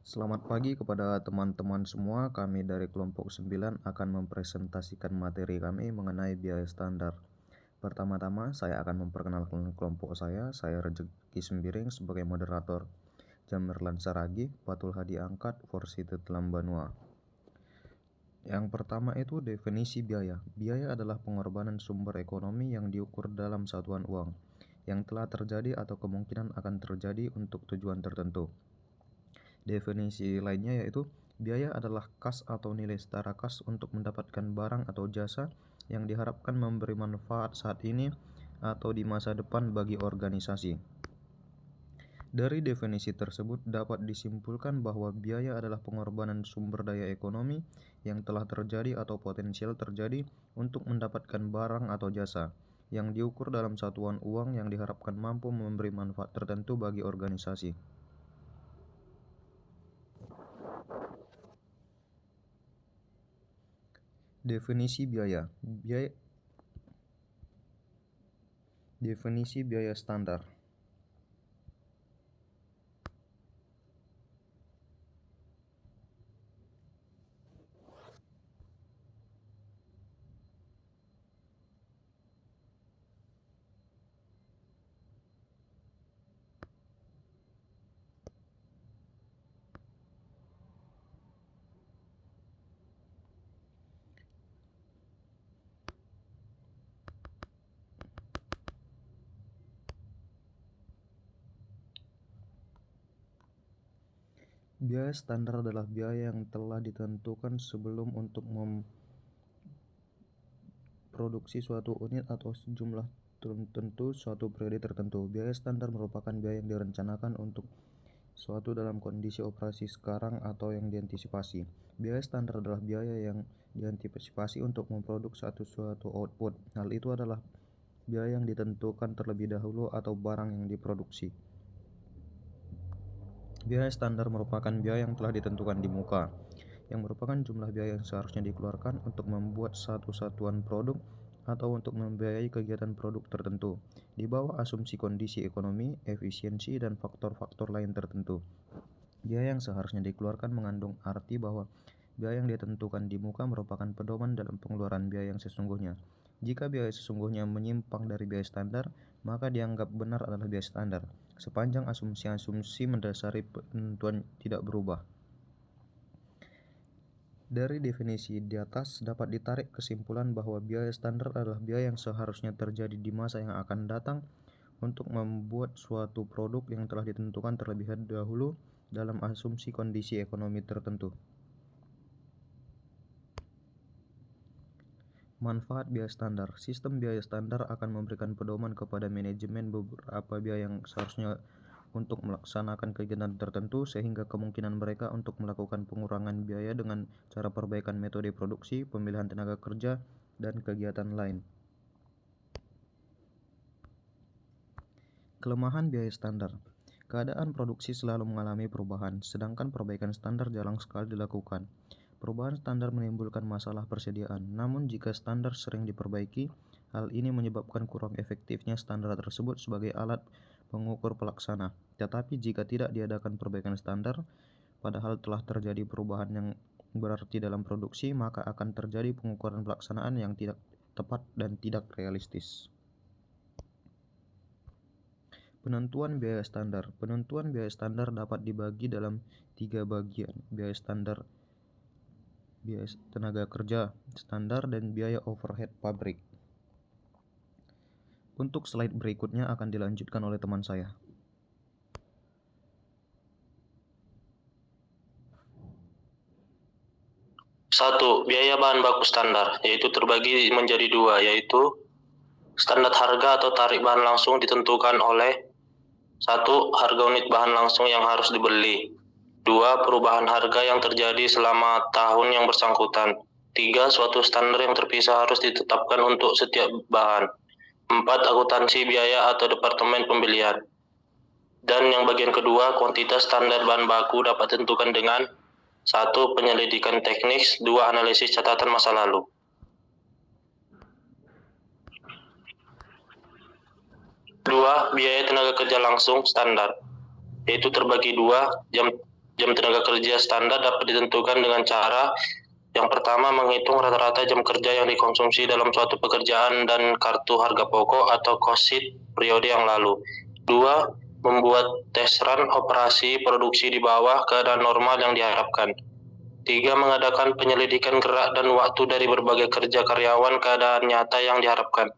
Selamat pagi kepada teman-teman semua. Kami dari kelompok 9 akan mempresentasikan materi kami mengenai biaya standar. Pertama-tama, saya akan memperkenalkan kelompok saya. Saya Rezeki Sembiring sebagai moderator. Jamerlan Saragi, Patul Hadi Angkat, Forsite Telam Banua. Yang pertama itu definisi biaya. Biaya adalah pengorbanan sumber ekonomi yang diukur dalam satuan uang, yang telah terjadi atau kemungkinan akan terjadi untuk tujuan tertentu. Definisi lainnya yaitu biaya adalah kas atau nilai setara kas untuk mendapatkan barang atau jasa yang diharapkan memberi manfaat saat ini atau di masa depan bagi organisasi. Dari definisi tersebut dapat disimpulkan bahwa biaya adalah pengorbanan sumber daya ekonomi yang telah terjadi atau potensial terjadi untuk mendapatkan barang atau jasa yang diukur dalam satuan uang yang diharapkan mampu memberi manfaat tertentu bagi organisasi. Definisi biaya. Definisi biaya standar. Biaya standar adalah biaya yang telah ditentukan sebelum untuk memproduksi suatu unit atau sejumlah tertentu suatu periode tertentu. Biaya standar merupakan biaya yang direncanakan untuk suatu dalam kondisi operasi sekarang atau yang diantisipasi. Biaya standar adalah biaya yang diantisipasi untuk memproduksi suatu output. Hal itu adalah biaya yang ditentukan terlebih dahulu atau barang yang diproduksi. Biaya standar merupakan biaya yang telah ditentukan di muka, yang merupakan jumlah biaya yang seharusnya dikeluarkan untuk membuat satu satuan produk atau untuk membiayai kegiatan produk tertentu, di bawah asumsi kondisi ekonomi, efisiensi, dan faktor-faktor lain tertentu. Biaya yang seharusnya dikeluarkan mengandung arti bahwa biaya yang ditentukan di muka merupakan pedoman dalam pengeluaran biaya yang sesungguhnya. Jika biaya sesungguhnya menyimpang dari biaya standar, maka dianggap benar adalah biaya standar, sepanjang asumsi-asumsi mendasari penentuan tidak berubah. Dari definisi di atas dapat ditarik kesimpulan bahwa biaya standar adalah biaya yang seharusnya terjadi di masa yang akan datang untuk membuat suatu produk yang telah ditentukan terlebih dahulu dalam asumsi kondisi ekonomi tertentu. Manfaat biaya standar. Sistem biaya standar akan memberikan pedoman kepada manajemen beberapa biaya yang seharusnya untuk melaksanakan kegiatan tertentu, sehingga kemungkinan mereka untuk melakukan pengurangan biaya dengan cara perbaikan metode produksi, pemilihan tenaga kerja, dan kegiatan lain. Kelemahan biaya standar. Keadaan produksi selalu mengalami perubahan, sedangkan perbaikan standar jarang sekali dilakukan. Perubahan standar menimbulkan masalah persediaan, namun jika standar sering diperbaiki, hal ini menyebabkan kurang efektifnya standar tersebut sebagai alat pengukur pelaksana. Tetapi jika tidak diadakan perbaikan standar, padahal telah terjadi perubahan yang berarti dalam produksi, maka akan terjadi pengukuran pelaksanaan yang tidak tepat dan tidak realistis. Penentuan biaya standar. Penentuan biaya standar dapat dibagi dalam 3 bagian: biaya standar, biaya tenaga kerja standar, dan biaya overhead pabrik. Untuk slide berikutnya akan dilanjutkan oleh teman saya. Satu, biaya bahan baku standar, yaitu terbagi menjadi dua, yaitu standar harga atau tarif bahan langsung ditentukan oleh: 1. Harga unit bahan langsung yang harus dibeli. 2. Perubahan harga yang terjadi selama tahun yang bersangkutan. 3. Suatu standar yang terpisah harus ditetapkan untuk setiap bahan. 4. Akuntansi biaya atau departemen pembelian. Dan yang bagian kedua, kuantitas standar bahan baku dapat ditentukan dengan: 1. Penyelidikan teknis. 2. Analisis catatan masa lalu. 2. Biaya tenaga kerja langsung standar, yaitu terbagi 2, jam jam tenaga kerja standar dapat ditentukan dengan cara yang pertama, menghitung rata-rata jam kerja yang dikonsumsi dalam suatu pekerjaan dan kartu harga pokok atau cost sheet periode yang lalu. 2. Membuat tes run operasi produksi di bawah keadaan normal yang diharapkan. 3. Mengadakan penyelidikan gerak dan waktu dari berbagai kerja karyawan keadaan nyata yang diharapkan.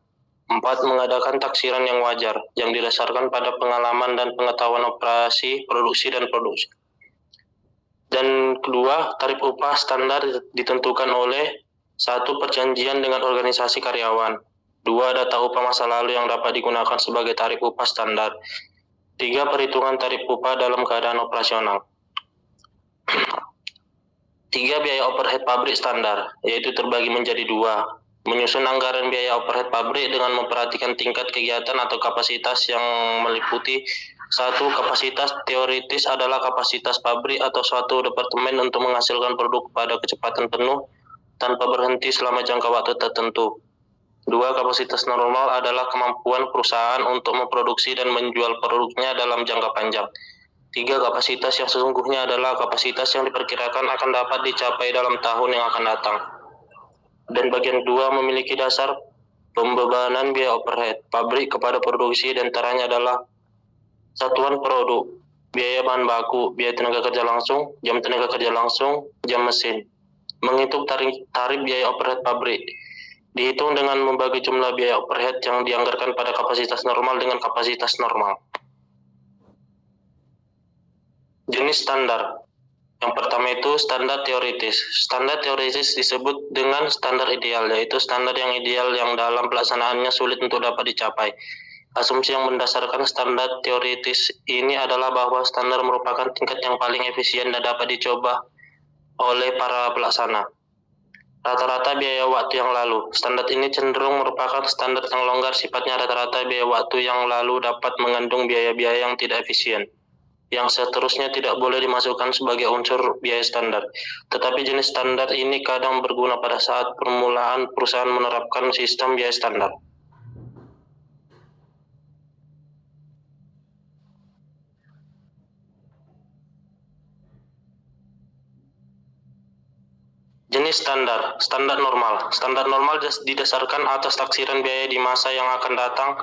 4. Mengadakan taksiran yang wajar, yang didasarkan pada pengalaman dan pengetahuan operasi, produksi, dan produksi. Dan kedua, tarif upah standar ditentukan oleh 1. Perjanjian dengan organisasi karyawan. 2. Data upah masa lalu yang dapat digunakan sebagai tarif upah standar. 3. Perhitungan tarif upah dalam keadaan operasional. 3. Biaya overhead pabrik standar, yaitu terbagi menjadi 2. Menyusun anggaran biaya overhead pabrik dengan memperhatikan tingkat kegiatan atau kapasitas yang meliputi 1. Kapasitas teoritis adalah kapasitas pabrik atau suatu departemen untuk menghasilkan produk pada kecepatan penuh tanpa berhenti selama jangka waktu tertentu. 2. Kapasitas normal adalah kemampuan perusahaan untuk memproduksi dan menjual produknya dalam jangka panjang. 3. Kapasitas yang sesungguhnya adalah kapasitas yang diperkirakan akan dapat dicapai dalam tahun yang akan datang. Dan bagian 2 memiliki dasar pembebanan biaya overhead pabrik kepada produksi, dan antaranya adalah satuan produk, biaya bahan baku, biaya tenaga kerja langsung, jam tenaga kerja langsung, jam mesin. Menghitung tarif biaya overhead pabrik dihitung dengan membagi jumlah biaya overhead yang dianggarkan pada kapasitas normal dengan kapasitas normal. Jenis standar. Yang pertama itu standar teoritis. Standar teoritis disebut dengan standar ideal, yaitu standar yang ideal yang dalam pelaksanaannya sulit untuk dapat dicapai. Asumsi yang mendasarkan standar teoritis ini adalah bahwa standar merupakan tingkat yang paling efisien dan dapat dicoba oleh para pelaksana. Rata-rata biaya waktu yang lalu. Standar ini cenderung merupakan standar yang longgar, sifatnya rata-rata biaya waktu yang lalu dapat mengandung biaya-biaya yang tidak efisien, yang seterusnya tidak boleh dimasukkan sebagai unsur biaya standar. Tetapi jenis standar ini kadang berguna pada saat permulaan perusahaan menerapkan sistem biaya standar. Jenis standar. Standar normal. Standar normal didasarkan atas taksiran biaya di masa yang akan datang,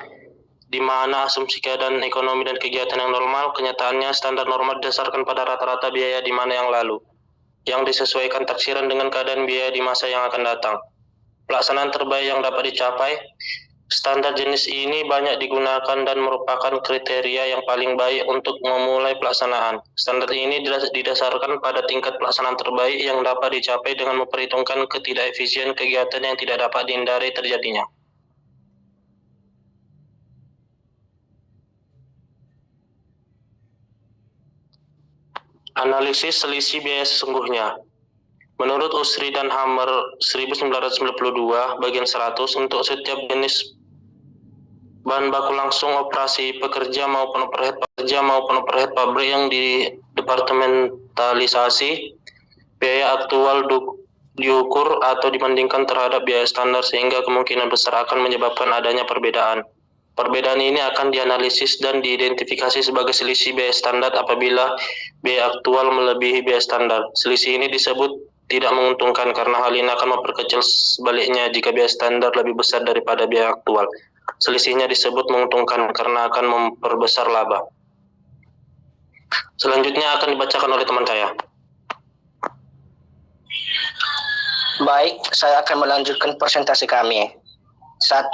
di mana asumsi keadaan ekonomi dan kegiatan yang normal. Kenyataannya, standar normal didasarkan pada rata-rata biaya di mana yang lalu, yang disesuaikan taksiran dengan keadaan biaya di masa yang akan datang. Pelaksanaan terbaik yang dapat dicapai. Standar jenis ini banyak digunakan dan merupakan kriteria yang paling baik untuk memulai pelaksanaan. Standar ini didasarkan pada tingkat pelaksanaan terbaik yang dapat dicapai dengan memperhitungkan ketidakefisien kegiatan yang tidak dapat dihindari terjadinya. Analisis selisih biaya sesungguhnya. Menurut Usri dan Hammer 1992 bagian 100, untuk setiap jenis bahan baku langsung operasi pekerja maupun overhead pabrik yang didepartementalisasi, biaya aktual diukur atau dibandingkan terhadap biaya standar, sehingga kemungkinan besar akan menyebabkan adanya perbedaan. Perbedaan ini akan dianalisis dan diidentifikasi sebagai selisih biaya standar apabila biaya aktual melebihi biaya standar. Selisih ini disebut tidak menguntungkan karena hal ini akan memperkecil, sebaliknya jika biaya standar lebih besar daripada biaya aktual. Selisihnya disebut menguntungkan karena akan memperbesar laba. Selanjutnya akan dibacakan oleh teman saya. Baik, saya akan melanjutkan presentasi kami. 1.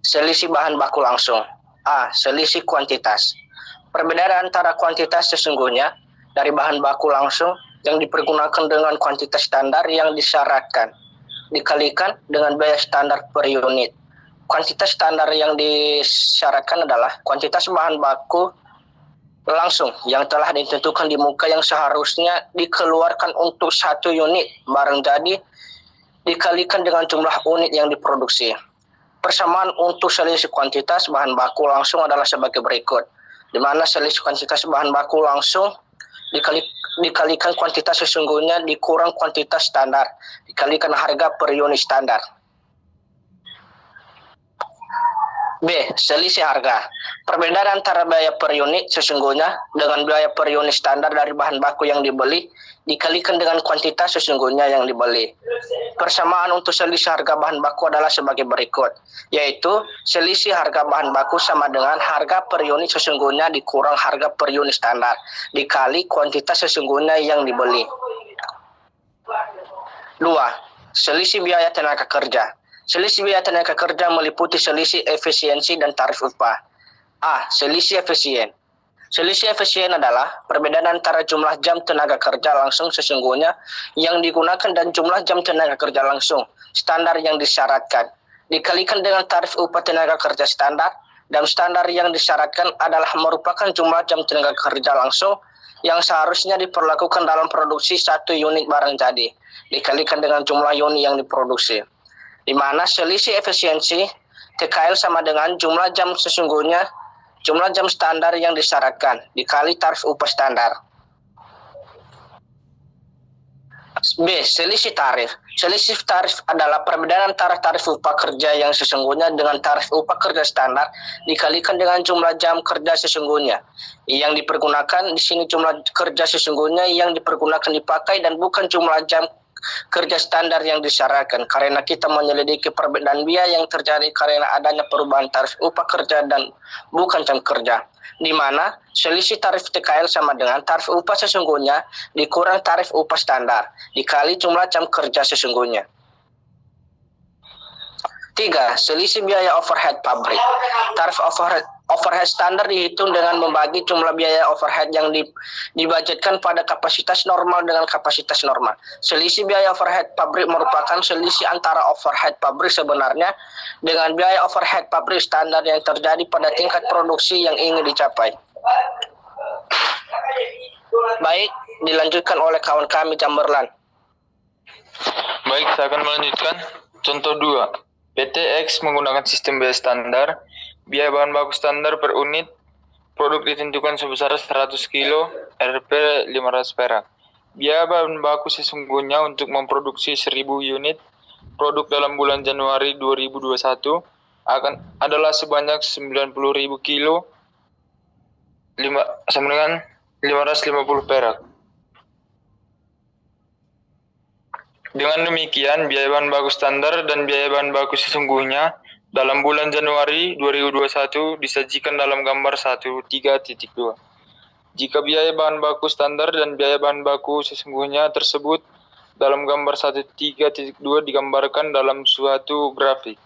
Selisih bahan baku langsung. A. Selisih kuantitas. Perbedaan antara kuantitas sesungguhnya dari bahan baku langsung yang dipergunakan dengan kuantitas standar yang disyaratkan, dikalikan dengan biaya standar per unit. Kuantitas standar yang disyaratkan adalah kuantitas bahan baku langsung yang telah ditentukan di muka yang seharusnya dikeluarkan untuk 1 unit barang jadi dikalikan dengan jumlah unit yang diproduksi. Persamaan untuk selisih kuantitas bahan baku langsung adalah sebagai berikut, di mana selisih kuantitas bahan baku langsung dikalikan kuantitas sesungguhnya dikurang kuantitas standar dikalikan harga per unit standar. B. Selisih harga. Perbedaan antara biaya per unit sesungguhnya dengan biaya per unit standar dari bahan baku yang dibeli dikalikan dengan kuantitas sesungguhnya yang dibeli. Persamaan untuk selisih harga bahan baku adalah sebagai berikut, yaitu selisih harga bahan baku sama dengan harga per unit sesungguhnya dikurang harga per unit standar dikali kuantitas sesungguhnya yang dibeli. 2. Selisih biaya tenaga kerja. Selisih biaya tenaga kerja meliputi selisih efisiensi dan tarif upah. A. Selisih efisien. Selisih efisien adalah perbedaan antara jumlah jam tenaga kerja langsung sesungguhnya yang digunakan dan jumlah jam tenaga kerja langsung standar yang disyaratkan dikalikan dengan tarif upah tenaga kerja standar, dan standar yang disyaratkan adalah merupakan jumlah jam tenaga kerja langsung yang seharusnya diperlakukan dalam produksi satu unit barang jadi dikalikan dengan jumlah unit yang diproduksi, di mana selisih efisiensi TKL sama dengan jumlah jam sesungguhnya, jumlah jam standar yang disyaratkan dikali tarif upah standar. B. Selisih tarif. Selisih tarif adalah perbedaan antara tarif upah kerja yang sesungguhnya dengan tarif upah kerja standar dikalikan dengan jumlah jam kerja sesungguhnya yang dipergunakan. Di sini jumlah kerja sesungguhnya yang dipergunakan dipakai dan bukan jumlah jam kerja standar yang disyaratkan, karena kita menyelidiki perbedaan biaya yang terjadi karena adanya perubahan tarif upah kerja dan bukan jam kerja, di mana selisih tarif TKL sama dengan tarif upah sesungguhnya dikurang tarif upah standar dikali jumlah jam kerja sesungguhnya. 3. Selisih biaya overhead pabrik. Tarif overhead standar dihitung dengan membagi jumlah biaya overhead yang dibudgetkan pada kapasitas normal dengan kapasitas normal. Selisih biaya overhead pabrik merupakan selisih antara overhead pabrik sebenarnya dengan biaya overhead pabrik standar yang terjadi pada tingkat produksi yang ingin dicapai. Baik, dilanjutkan oleh kawan kami Chamberlain. Baik, saya akan melanjutkan. Contoh 2. PT X menggunakan sistem biaya standar. Biaya bahan baku standar per unit produk ditentukan sebesar 100 kilo Rp 500 perak. Biaya bahan baku sesungguhnya untuk memproduksi 1000 unit produk dalam bulan Januari 2021 adalah sebanyak 90.000 kilo sama dengan 550 perak. Dengan demikian, biaya bahan baku standar dan biaya bahan baku sesungguhnya dalam bulan Januari 2021 disajikan dalam gambar 1.3.2. Jika biaya bahan baku standar dan biaya bahan baku sesungguhnya tersebut dalam gambar 1.3.2 digambarkan dalam suatu grafik,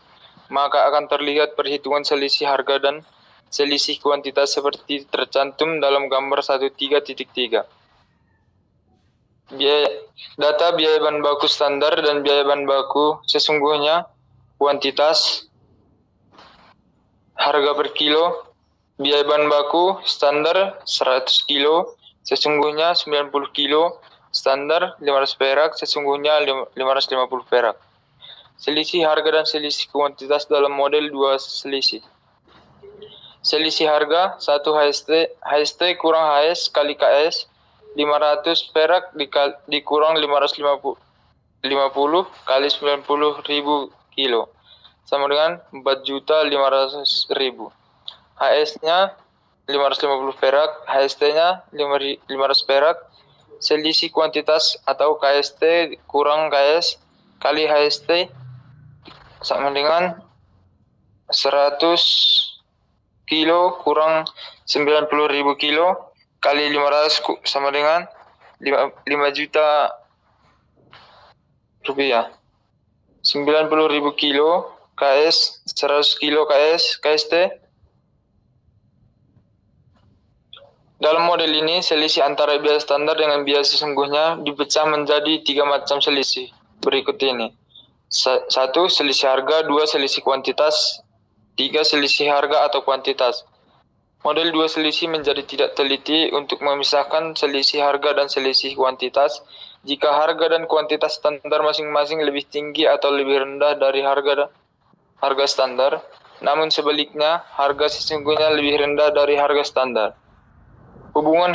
maka akan terlihat perhitungan selisih harga dan selisih kuantitas seperti tercantum dalam gambar 1.3.3. Data biaya bahan baku standar dan biaya bahan baku sesungguhnya, kuantitas, harga per kilo. Biaya bahan baku standar 100 kilo, sesungguhnya 90 kilo, standar 500 perak, sesungguhnya 550 perak. Selisih harga dan selisih kuantitas dalam model 2 selisih. Selisih harga 1 HST kurang HS kali KS 500 perak dikurang 550 kali 90.000 kilo sama dengan 4.500.000. HS-nya 550 perak, HST-nya 500 perak. Selisih kuantitas atau KST kurang KS kali HST sama dengan 100 kilo kurang 90.000 kilo kali 500 sama dengan 5 juta rupiah. 90.000 kilo KS, 100 kilo KS, KST. Dalam model ini, selisih antara biaya standar dengan biaya sesungguhnya dipecah menjadi 3 macam selisih. Berikut ini. 1. Selisih harga. 2. Selisih kuantitas. 3. Selisih harga atau kuantitas. Model 2 selisih menjadi tidak teliti untuk memisahkan selisih harga dan selisih kuantitas jika harga dan kuantitas standar masing-masing lebih tinggi atau lebih rendah dari harga standar, namun sebaliknya harga sesungguhnya lebih rendah dari harga standar. Hubungan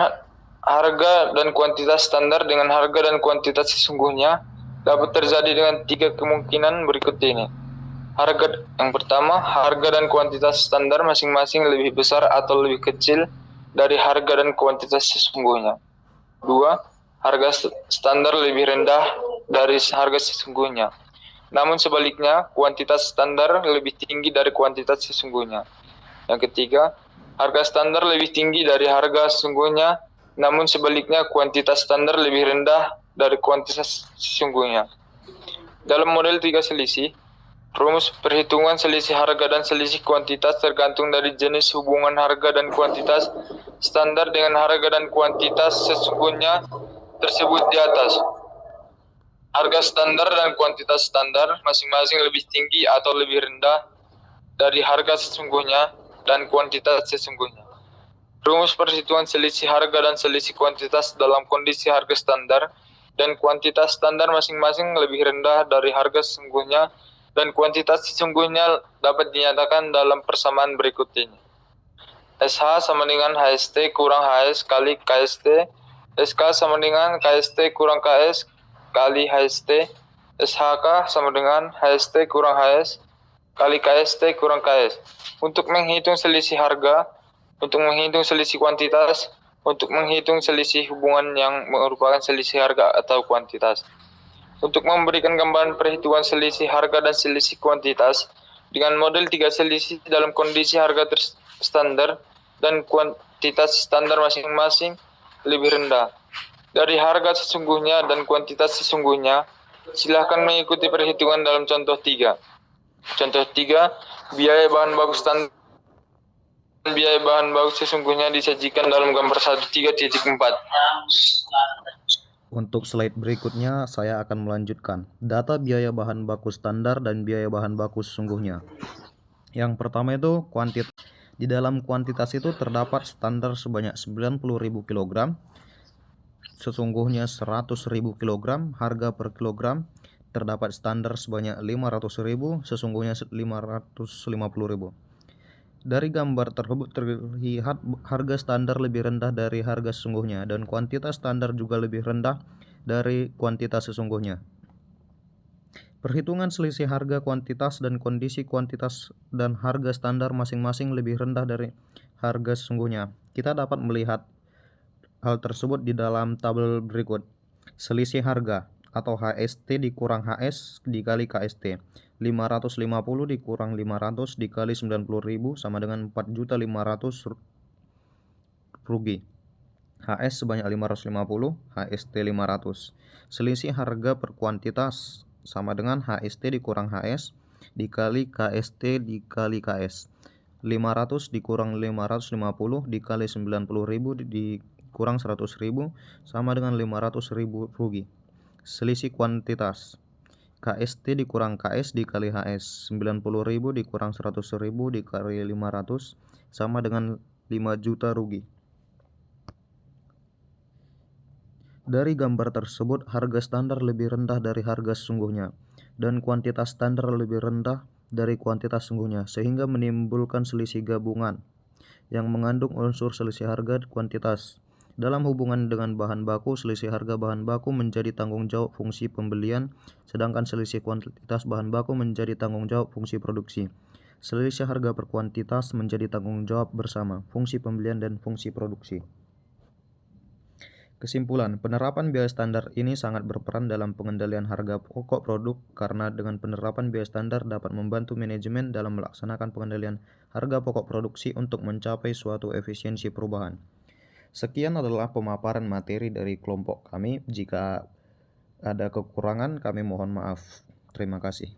harga dan kuantitas standar dengan harga dan kuantitas sesungguhnya dapat terjadi dengan 3 kemungkinan berikut ini. Yang pertama, harga dan kuantitas standar masing-masing lebih besar atau lebih kecil dari harga dan kuantitas sesungguhnya. 2. Harga standar lebih rendah dari harga sesungguhnya. Namun sebaliknya, kuantitas standar lebih tinggi dari kuantitas sesungguhnya. Yang ketiga, harga standar lebih tinggi dari harga sesungguhnya, namun sebaliknya kuantitas standar lebih rendah dari kuantitas sesungguhnya. Dalam model 3 selisih, rumus perhitungan selisih harga dan selisih kuantitas tergantung dari jenis hubungan harga dan kuantitas standar dengan harga dan kuantitas sesungguhnya tersebut di atas. Harga standar dan kuantitas standar masing-masing lebih tinggi atau lebih rendah dari harga sesungguhnya dan kuantitas sesungguhnya. Rumus perhitungan selisih harga dan selisih kuantitas dalam kondisi harga standar dan kuantitas standar masing-masing lebih rendah dari harga sesungguhnya dan kuantitas sesungguhnya dapat dinyatakan dalam persamaan berikut ini. SH sama dengan HST kurang HS kali KST. SK sama dengan KST kurang KS kali HST. SHK sama dengan HST kurang HS kali KST kurang KS. Untuk menghitung selisih harga, untuk menghitung selisih kuantitas, untuk menghitung selisih hubungan yang merupakan selisih harga atau kuantitas. Untuk memberikan gambaran perhitungan selisih harga dan selisih kuantitas dengan model 3 selisih dalam kondisi harga standar dan kuantitas standar masing-masing lebih rendah dari harga sesungguhnya dan kuantitas sesungguhnya, silakan mengikuti perhitungan dalam contoh 3. Contoh 3, biaya bahan baku standar dan biaya bahan baku sesungguhnya disajikan dalam gambar 1.3.4. Untuk slide berikutnya, saya akan melanjutkan data biaya bahan baku standar dan biaya bahan baku sesungguhnya. Yang pertama itu kuantitas. Di dalam kuantitas itu terdapat standar sebanyak 90.000 kg, sesungguhnya 100.000 kg, harga per kilogram terdapat standar sebanyak 500.000, sesungguhnya 550.000. Dari gambar tersebut terlihat harga standar lebih rendah dari harga sesungguhnya dan kuantitas standar juga lebih rendah dari kuantitas sesungguhnya. Perhitungan selisih harga kuantitas dan kondisi kuantitas dan harga standar masing-masing lebih rendah dari harga sesungguhnya. Kita dapat melihat hal tersebut di dalam tabel berikut. Selisih harga atau HST dikurang HS dikali KST. 550 dikurang 500 dikali 90.000 sama dengan 4.500.000 rugi. HS sebanyak 550, HST 500. Selisih harga per kuantitas sama dengan HST dikurang HS dikali KST dikali KS. 500 dikurang 550 dikali 90.000 dikurang 100.000 sama dengan 500.000 rugi. Selisih kuantitas KST dikurang KS dikali HS. 90.000 dikurang 100.000 dikali 500 sama dengan 5 juta rugi. Dari gambar tersebut, harga standar lebih rendah dari harga sesungguhnya dan kuantitas standar lebih rendah dari kuantitas sesungguhnya, sehingga menimbulkan selisih gabungan yang mengandung unsur selisih harga kuantitas. Dalam hubungan dengan bahan baku, selisih harga bahan baku menjadi tanggung jawab fungsi pembelian, sedangkan selisih kuantitas bahan baku menjadi tanggung jawab fungsi produksi. Selisih harga per kuantitas menjadi tanggung jawab bersama fungsi pembelian dan fungsi produksi. Kesimpulan, penerapan biaya standar ini sangat berperan dalam pengendalian harga pokok produk karena dengan penerapan biaya standar dapat membantu manajemen dalam melaksanakan pengendalian harga pokok produksi untuk mencapai suatu efisiensi perubahan. Sekian adalah pemaparan materi dari kelompok kami. Jika ada kekurangan, kami mohon maaf. Terima kasih.